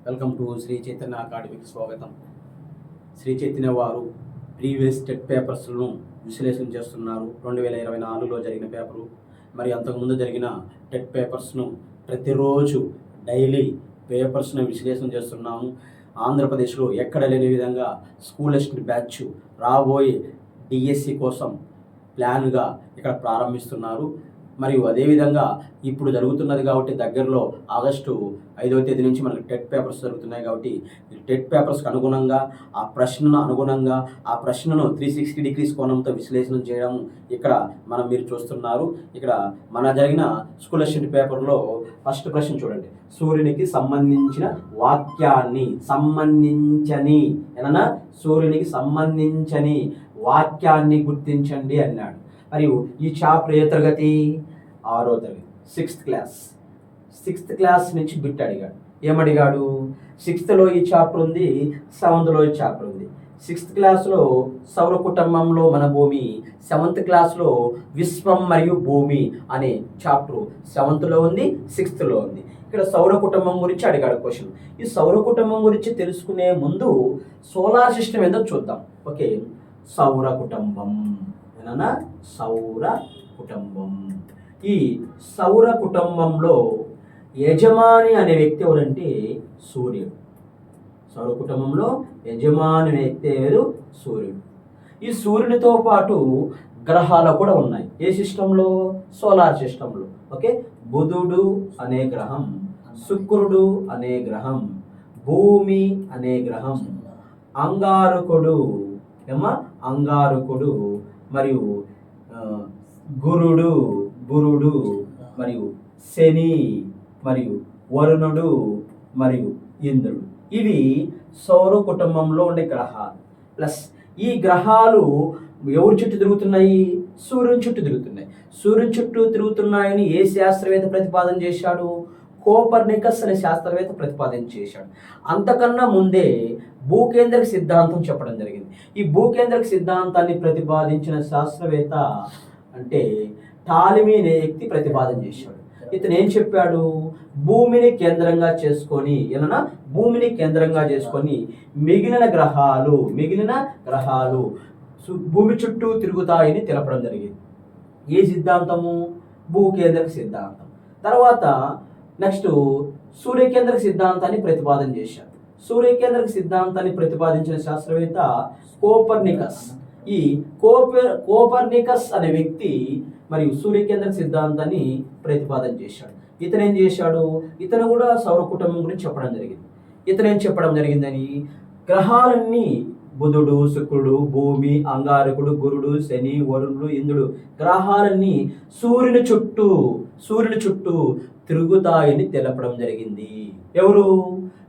Welcome to Shri Chaitanya అకాడమీకి స్వాగతం. శ్రీ చైతన్య వారు ప్రీవియస్ టెట్ పేపర్స్ను విశ్లేషణ చేస్తున్నారు. 2024లో జరిగిన పేపరు మరి అంతకుముందు జరిగిన టెట్ పేపర్స్ను ప్రతిరోజు డైలీ పేపర్స్ను విశ్లేషణ చేస్తున్నాము. ఆంధ్రప్రదేశ్లో ఎక్కడ లేని విధంగా స్కూల్ అసిస్టెంట్ బ్యాచ్ రాబోయే డిఎస్సి కోసం ప్లాన్గా ఇక్కడ ప్రారంభిస్తున్నారు. మరియు అదేవిధంగా ఇప్పుడు జరుగుతున్నది కాబట్టి దగ్గరలో ఆగస్టు 5వ తేదీ నుంచి మనకు టెట్ పేపర్స్ జరుగుతున్నాయి కాబట్టి టెట్ పేపర్స్కి అనుగుణంగా ఆ ప్రశ్నను 360 డిగ్రీస్ కోణంతో విశ్లేషణ చేయడం ఇక్కడ మీరు చూస్తున్నారు. ఇక్కడ మన జరిగిన స్కూల్ అసిస్టెంట్ పేపర్లో ఫస్ట్ ప్రశ్న చూడండి. సూర్యునికి సంబంధించిన వాక్యాన్ని సూర్యునికి సంబంధించని వాక్యాన్ని గుర్తించండి అన్నాడు. మరియు ఈ చాప్టర్ ఏ తరగతి? 6వ తరగతి, 6th క్లాస్ నుంచి బిట్ అడిగాడు. ఏమడిగాడు? 6thలో ఈ చాప్టర్ ఉంది, 7thలో ఈ చాప్టర్ ఉంది. 6th క్లాస్లో సౌర కుటుంబంలో మన భూమి, 7th క్లాస్లో విశ్వం మరియు భూమి అనే చాప్టర్ 7thలో ఉంది, 6thలో ఉంది. ఇక్కడ సౌర కుటుంబం గురించి అడిగాడు క్వశ్చన్. ఈ సౌర కుటుంబం గురించి తెలుసుకునే ముందు సోలార్ సిస్టమ్ ఏదో చూద్దాం. ఓకే, సౌర కుటుంబం సౌర కుటుంబం. ఈ సౌర కుటుంబంలో యజమాని అనే వ్యక్తి ఎవరంటే సూర్యుడు. సౌర కుటుంబంలో యజమాని అనే వ్యక్తి ఎవరు? సూర్యుడు. ఈ సూర్యునితో పాటు గ్రహాలు కూడా ఉన్నాయి. ఏ సిస్టంలో? సోలార్ సిస్టంలో. ఓకే, బుధుడు అనే గ్రహం, శుక్రుడు అనే గ్రహం, భూమి అనే గ్రహం, అంగారకుడు మరియు గురుడు మరియు శని మరియు వరుణుడు మరియు ఇంద్రుడు. ఇవి సౌర కుటుంబంలో ఉండే గ్రహాలు. ప్లస్ ఈ గ్రహాలు ఎవరి చుట్టూ తిరుగుతున్నాయి? సూర్యుని చుట్టూ తిరుగుతున్నాయి. సూర్యుని చుట్టూ తిరుగుతున్నాయని ఏ శాస్త్రవేత్త ప్రతిపాదన చేశాడు? కోపర్నికస్ అనే శాస్త్రవేత్త ప్రతిపాదన చేశాడు. అంతకన్నా ముందే భూకేంద్రక సిద్ధాంతం చెప్పడం జరిగింది. ఈ భూకేంద్రక సిద్ధాంతాన్ని ప్రతిపాదించిన శాస్త్రవేత్త అంటే టాలమీ అనే వ్యక్తి ప్రతిపాదన చేశాడు. ఇతను ఏం చెప్పాడు? భూమిని కేంద్రంగా చేసుకొని మిగిలిన గ్రహాలు భూమి చుట్టూ తిరుగుతాయని తెలపడం జరిగింది. ఏ సిద్ధాంతము? భూకేంద్రక సిద్ధాంతం. తర్వాత నెక్స్ట్ సూర్యకేంద్రక సిద్ధాంతాన్ని ప్రతిపాదన చేశాడు. సూర్యకేంద్రక సిద్ధాంతాన్ని ప్రతిపాదించిన శాస్త్రవేత్త కోపర్నికస్. ఈ కోపర్నికస్ అనే వ్యక్తి మరియు సూర్యకేంద్రక సిద్ధాంతాన్ని ప్రతిపాదన చేశాడు. ఇతను ఏం చేశాడు? ఇతను కూడా సౌర కుటుంబం గురించి చెప్పడం జరిగింది. ఇతను ఏం చెప్పడం జరిగిందని, గ్రహాలన్నీ బుధుడు, శుక్రుడు, భూమి, అంగారకుడు, గురుడు, శని, వరుణుడు, ఇంద్రుడు గ్రహాలన్నీ సూర్యుని చుట్టూ తిరుగుతాయని తెలపడం జరిగింది. ఎవరు?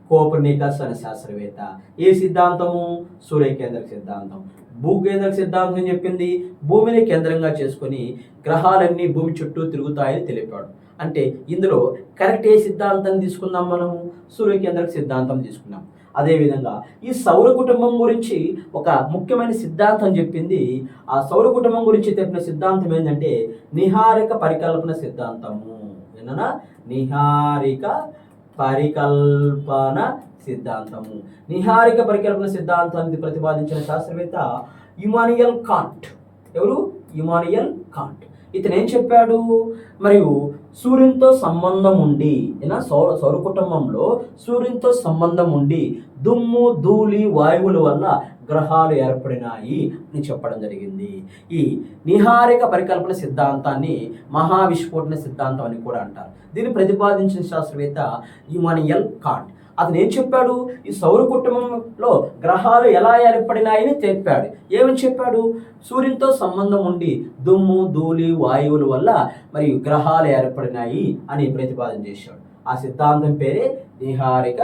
కోపర్నికస్ అనే శాస్త్రవేత్త. ఏ సిద్ధాంతము? సూర్యకేంద్రక సిద్ధాంతం. భూకేంద్రక సిద్ధాంతం ఏం చెప్పింది? భూమిని కేంద్రంగా చేసుకొని గ్రహాలన్నీ భూమి చుట్టూ తిరుగుతాయని తెలిపాడు. అంటే ఇందులో కరెక్ట్ ఏ సిద్ధాంతాన్ని తీసుకుందాం? మనము సూర్యకేంద్రక సిద్ధాంతం తీసుకున్నాం. అదేవిధంగా ఈ సౌర కుటుంబం గురించి ఒక ముఖ్యమైన సిద్ధాంతం చెప్పింది. ఆ సౌర కుటుంబం గురించి చెప్పిన సిద్ధాంతం ఏంటంటే నిహారిక పరికల్పన సిద్ధాంతము. నిహారిక పరికల్పన సిద్ధాంతాన్ని ప్రతిపాదించిన శాస్త్రవేత్త ఇమానుయల్ కాంట్. ఎవరు? Emmanuel can't. ఇతను ఏం చెప్పాడు? మరియు సూర్యునితో సంబంధం ఉండి సౌర కుటుంబంలో సూర్యునితో సంబంధం ఉండి దుమ్ము, ధూళి, వాయువుల వల్ల గ్రహాలు ఏర్పడినాయి అని చెప్పడం జరిగింది. ఈ నిహారిక పరికల్పన సిద్ధాంతాన్ని మహావిస్ఫోటన సిద్ధాంతం అని కూడా అంటారు. దీన్ని ప్రతిపాదించిన శాస్త్రవేత్త ఇమానుయల్ కాంట్. అతను ఏం చెప్పాడు? ఈ సౌర కుటుంబంలో గ్రహాలు ఎలా ఏర్పడినాయని చెప్పాడు. ఏమని చెప్పాడు? సూర్యునితో సంబంధం ఉండి దుమ్ము, ధూళి, వాయువుల వల్ల మరియు గ్రహాలు ఏర్పడినాయి అని ప్రతిపాదన చేశాడు. ఆ సిద్ధాంతం పేరే నిహారిక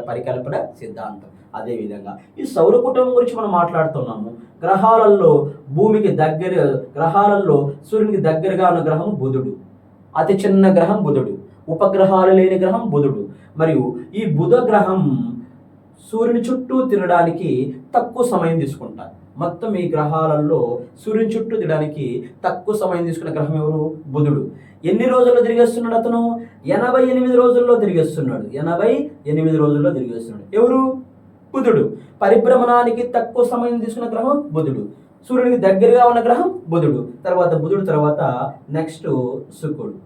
పరికల్పన సిద్ధాంతం. అదేవిధంగా ఈ సౌర కుటుంబం గురించి మనం మాట్లాడుతున్నాము. గ్రహాలలో సూర్యునికి దగ్గరగా ఉన్న గ్రహం బుధుడు. అతి చిన్న గ్రహం బుధుడు. ఉపగ్రహాలు లేని గ్రహం బుధుడు. మరియు ఈ బుధ గ్రహం సూర్యుని చుట్టూ తిరగడానికి తక్కువ సమయం తీసుకుంటారు. మొత్తం ఈ గ్రహాలలో సూర్యుని చుట్టూ తిరగడానికి తక్కువ సమయం తీసుకున్న గ్రహం ఎవరు? బుధుడు. ఎన్ని రోజుల్లో తిరిగేస్తున్నాడు అతను? 88 రోజుల్లో తిరిగేస్తున్నాడు. 88 రోజుల్లో తిరిగేస్తున్నాడు. ఎవరు? బుధుడు. పరిభ్రమణానికి తక్కువ సమయం తీసుకున్న గ్రహం బుధుడు. సూర్యునికి దగ్గరగా ఉన్న గ్రహం బుధుడు. బుధుడు తర్వాత నెక్స్ట్ శుక్రుడు.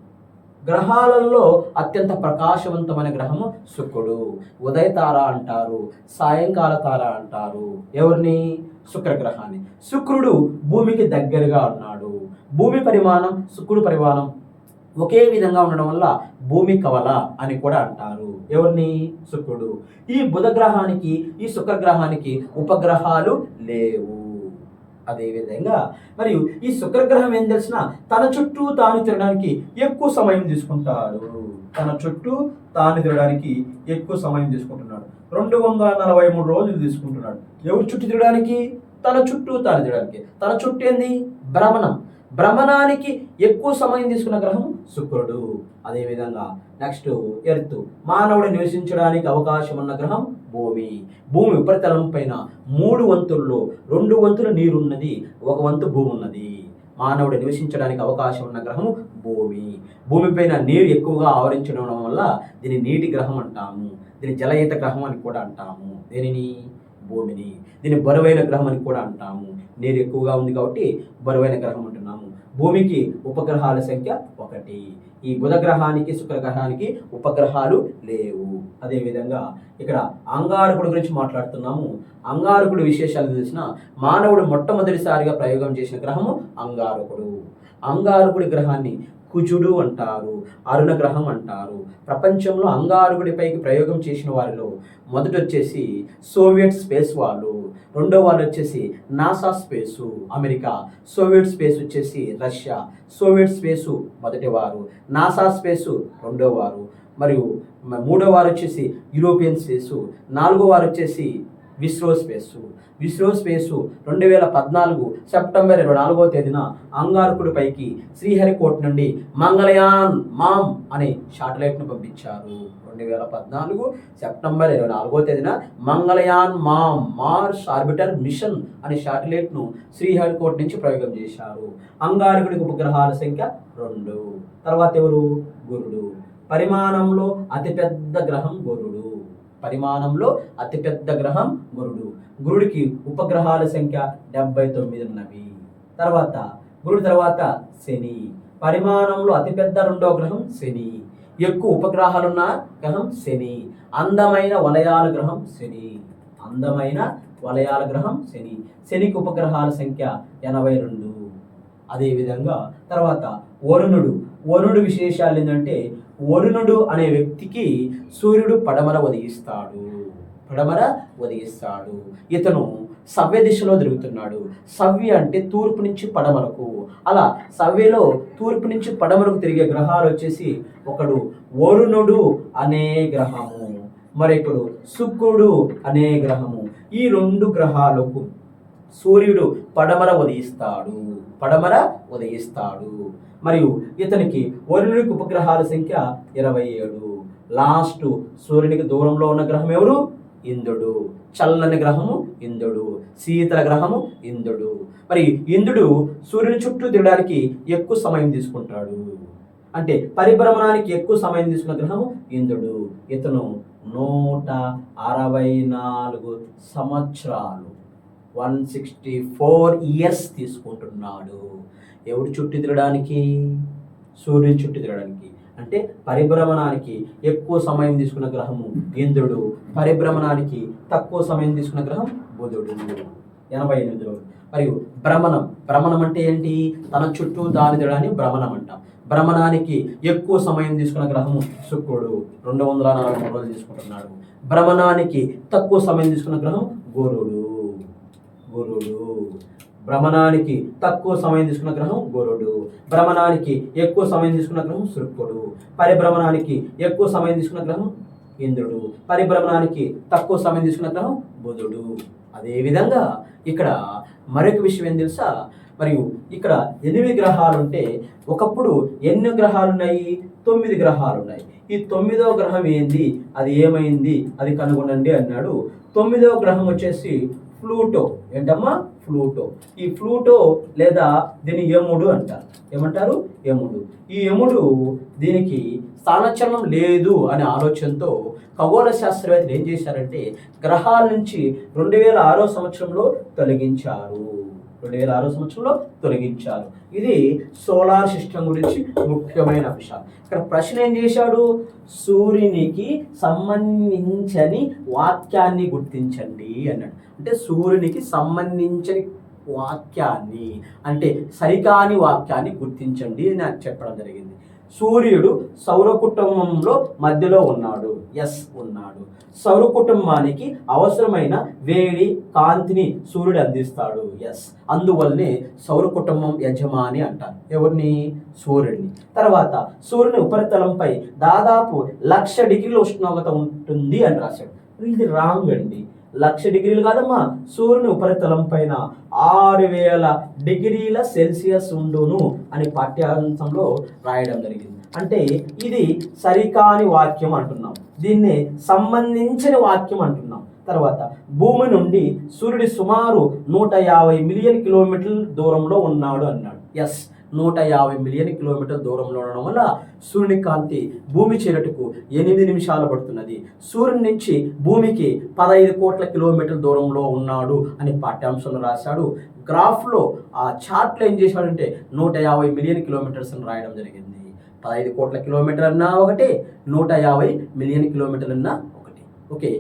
గ్రహాలలో అత్యంత ప్రకాశవంతమైన గ్రహము శుక్రుడు. ఉదయ తార అంటారు, సాయంకాల తార అంటారు. ఎవరిని? శుక్రగ్రహాన్ని. శుక్రుడు భూమికి దగ్గరగా ఉన్నాడు. భూమి పరిమాణం శుక్రుడు పరిమాణం ఒకే విధంగా ఉండడం వల్ల భూమి కవల అని కూడా అంటారు. ఎవరిని? శుక్రుడు. ఈ బుధ గ్రహానికి ఈ శుక్రగ్రహానికి ఉపగ్రహాలు లేవు. అదేవిధంగా మరియు ఈ శుక్రగ్రహం ఏం తెలిసిన తన చుట్టూ తాను తిరగడానికి ఎక్కువ సమయం తీసుకుంటాడు. తన చుట్టూ తాను తిరగడానికి ఎక్కువ సమయం తీసుకుంటున్నాడు. 243 రోజులు తీసుకుంటున్నాడు. ఎవరు చుట్టూ తిరగడానికి? తన చుట్టూ తాను తిరగడానికి. తన చుట్టూ ఏంది? భ్రమణం. భ్రమణానికి ఎక్కువ సమయం తీసుకున్న గ్రహం శుక్రుడు. అదేవిధంగా నెక్స్ట్ ఎర్త్. మానవుడు నివసించడానికి అవకాశం ఉన్న గ్రహం భూమి. భూమి ఉపరితలం పైన 3 వంతుల్లో 2 వంతుల నీరున్నది, 1 వంతు భూమి ఉన్నది. మానవుడు నివసించడానికి అవకాశం ఉన్న గ్రహం భూమి. భూమిపైన నీరు ఎక్కువగా ఆవరించడం వల్ల దీన్ని నీటి గ్రహం అంటాము. దీన్ని జలయుత గ్రహం అని కూడా అంటాము. దీనిని భూమిని. దీన్ని బరువైన గ్రహం అని కూడా అంటాము. నీరు ఎక్కువగా ఉంది కాబట్టి బరువైన గ్రహం అంటున్నాము. భూమికి ఉపగ్రహాల సంఖ్య 1. ఈ బుధ గ్రహానికి శుక్రగ్రహానికి ఉపగ్రహాలు లేవు. అదేవిధంగా ఇక్కడ అంగారకుడి గురించి మాట్లాడుతున్నాము. అంగారకుడి విశేషాలు తెలిసిన మానవుడు మొట్టమొదటిసారిగా ప్రయోగం చేసిన గ్రహము అంగారకుడు. అంగారకుడి గ్రహాన్ని కుజుడు అంటారు, అరుణ గ్రహం అంటారు. ప్రపంచంలో అంగారకుడిపైకి ప్రయోగం చేసిన వారిలో మొదటి వచ్చేసి సోవియట్ స్పేస్ వాళ్ళు, రెండో వాళ్ళు వచ్చేసి NASA space America, Soviet space వచ్చేసి రష్యా. సోవియట్ స్పేసు మొదటివారు, నాసా స్పేసు రెండో వారు, మరియు మూడో వారు వచ్చేసి యూరోపియన్ స్పేసు, నాలుగో వారు వచ్చేసి విస్రో స్పేసు. విస్రో స్పేసు 2014 సెప్టెంబర్ 24వ తేదీన అంగారకుడిపైకి శ్రీహరికోట నుండి మంగళయాన్ మామ్ అనే శాటిలైట్ను పంపించారు. 2014 సెప్టెంబర్ 24వ తేదీన Mangalyaan MOM Mars orbiter mission అనే శాటిలైట్ను శ్రీహరికోట నుంచి ప్రయోగం చేశారు. అంగారకుడికి ఉపగ్రహాల సంఖ్య 2. తర్వాత ఎవరు? గురుడు. పరిమాణంలో అతిపెద్ద గ్రహం గురుడు. పరిమాణంలో అతిపెద్ద గ్రహం గురుడు. గురుడికి ఉపగ్రహాల సంఖ్య 79 ఉన్నవి. తర్వాత గురుడు తర్వాత శని. పరిమాణంలో అతిపెద్ద రెండో గ్రహం శని. ఎక్కువ ఉపగ్రహాలున్న గ్రహం శని. అందమైన వలయాల గ్రహం శని. అందమైన వలయాల గ్రహం శని. శనికి ఉపగ్రహాల సంఖ్య 82. అదేవిధంగా తర్వాత వరుణుడు. వరుణుడు విశేషాలు ఏంటంటే వరుణుడు అనే వ్యక్తికి సూర్యుడు పడమర ఉదయిస్తాడు. ఇతను సవ్య దిశలో తిరుగుతున్నాడు. సవ్య అంటే తూర్పు నుంచి పడమరకు. అలా సవ్యలో తూర్పు నుంచి పడమరకు తిరిగే గ్రహాలు వచ్చేసి ఒకడు వరుణుడు అనే గ్రహము, మరొకడు శుక్రుడు అనే గ్రహము. ఈ 2 గ్రహాలకు సూర్యుడు పడమర ఉదయిస్తాడు. మరియు ఇతనికి వరుణుడికి ఉపగ్రహాల సంఖ్య 27. లాస్ట్ సూర్యునికి దూరంలో ఉన్న గ్రహం ఎవరు? ఇంద్రుడు. చల్లని గ్రహము ఇంద్రుడు, శీతల గ్రహము ఇంద్రుడు. మరి ఇంద్రుడు సూర్యుని చుట్టూ తిరగడానికి ఎక్కువ సమయం తీసుకుంటాడు. అంటే పరిభ్రమణానికి ఎక్కువ సమయం తీసుకున్న గ్రహము ఇంద్రుడు. ఇతను 164 సంవత్సరాలు 164 ఇయర్స్ తీసుకుంటున్నాడు. ఎవడు చుట్టూ తిరగడానికి? సూర్యుని చుట్టూ తిరగడానికి. అంటే పరిభ్రమణానికి ఎక్కువ సమయం తీసుకున్న గ్రహము ఇంద్రుడు, పరిభ్రమణానికి తక్కువ సమయం తీసుకున్న గ్రహం బుధుడు. 88 రోజులు. మరియు భ్రమణం అంటే ఏంటి? తన చుట్టూ దాని తిరగడాన్ని భ్రమణం అంటాం. భ్రమణానికి ఎక్కువ సమయం తీసుకున్న గ్రహము శుక్రుడు, 243 రోజులు తీసుకుంటున్నాడు. భ్రమణానికి తక్కువ సమయం తీసుకున్న గ్రహం గురుడు. భ్రమణానికి తక్కువ సమయం తీసుకున్న గ్రహం గురుడు. భ్రమణానికి ఎక్కువ సమయం తీసుకున్న గ్రహం శుక్రుడు. పరిభ్రమణానికి ఎక్కువ సమయం తీసుకున్న గ్రహం ఇంద్రుడు. పరిభ్రమణానికి తక్కువ సమయం తీసుకున్న గ్రహం బుధుడు. అదేవిధంగా ఇక్కడ మరొక విషయం ఏం తెలుసా? మరియు ఇక్కడ 8 గ్రహాలు ఉంటే ఒకప్పుడు ఎన్ని గ్రహాలు ఉన్నాయి? 9 గ్రహాలు ఉన్నాయి. ఈ 9వ గ్రహం ఏంది, అది ఏమైంది, అది కనుగొనండి అన్నాడు. 9వ గ్రహం వచ్చేసి ఫ్లూటో. ఏంటమ్మా? ఫ్లూటో. ఈ ఫ్లూటో లేదా దీన్ని యముడు అంటారు. ఏమంటారు? యముడు. ఈ యముడు దీనికి స్థానచలనం లేదు అనే ఆలోచనతో ఖగోళ శాస్త్రవేత్తలు ఏం చేశారంటే గ్రహాల నుంచి 2006 సంవత్సరంలో తొలగించారు. 2006 సంవత్సరంలో తొలగించారు. ఇది సోలార్ సిస్టమ్ గురించి ముఖ్యమైన విషయం. ఇక్కడ ప్రశ్న ఏం చేశాడు? సూర్యునికి సంబంధించని వాక్యాన్ని గుర్తించండి అన్నాడు. అంటే సూర్యునికి సంబంధించని వాక్యాన్ని, అంటే సరికాని వాక్యాన్ని గుర్తించండి అని నాకు చెప్పడం జరిగింది. సూర్యుడు సౌర కుటుంబంలో మధ్యలో ఉన్నాడు. ఎస్, ఉన్నాడు. సౌర కుటుంబానికి అవసరమైన వేడి, కాంతిని సూర్యుడు అందిస్తాడు. ఎస్, అందువల్లనే సౌర కుటుంబం యజమాని అంటారు. ఎవరిని? సూర్యుడిని. తర్వాత సూర్యుని ఉపరితలంపై దాదాపు 1,00,000 డిగ్రీల ఉష్ణోగ్రత ఉంటుంది అని రాశాడు. ఇది రాంగ్ అండి. 1,00,000 డిగ్రీలు కాదమ్మా. సూర్యుని ఉపరితలం పైన 6,000 డిగ్రీల సెల్సియస్ ఉండును అని పాఠ్యాంశంలో రాయడం జరిగింది. అంటే ఇది సరికాని వాక్యం అంటున్నాం. దీన్ని సంబంధించిన వాక్యం అంటున్నాం. తర్వాత భూమి నుండి సూర్యుడి సుమారు 150 మిలియన్ కిలోమీటర్ల దూరంలో ఉన్నాడు అన్నాడు. ఎస్, 150 మిలియన్ కిలోమీటర్ల దూరంలో ఉండడం వల్ల సూర్యుని కాంతి భూమి చేరటకు 8 నిమిషాలు పడుతున్నది. సూర్యుని నుంచి భూమికి 15 కోట్ల కిలోమీటర్ల దూరంలో ఉన్నాడు అని పాఠ్యాంశంలో రాశాడు. గ్రాఫ్లో ఆ చార్ట్లో ఏం చేశాడంటే 150 మిలియన్ కిలోమీటర్స్ అని రాయడం జరిగింది. 15 కోట్ల కిలోమీటర్ అన్నా ఒకటి, 150 మిలియన్ కిలోమీటర్లు అన్నా ఒకటి. ఓకే.